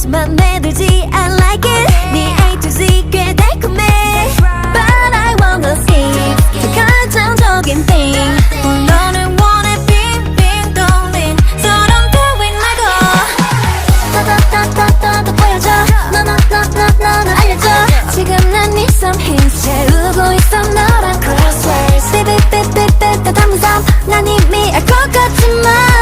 숨만 내들지 I like it 네 A to Z 꽤 달콤해 But I wanna see 더 결정적인 thing 너를 원해 빙빙 돌린 서론 따윈 말고 더더더더더 보여줘 너는 알려줘 지금 난 네 some hints 채우고 있어 너랑 crosswords 삐삐삐삐삐 더 담은 삶 난 이미 알 것 같지만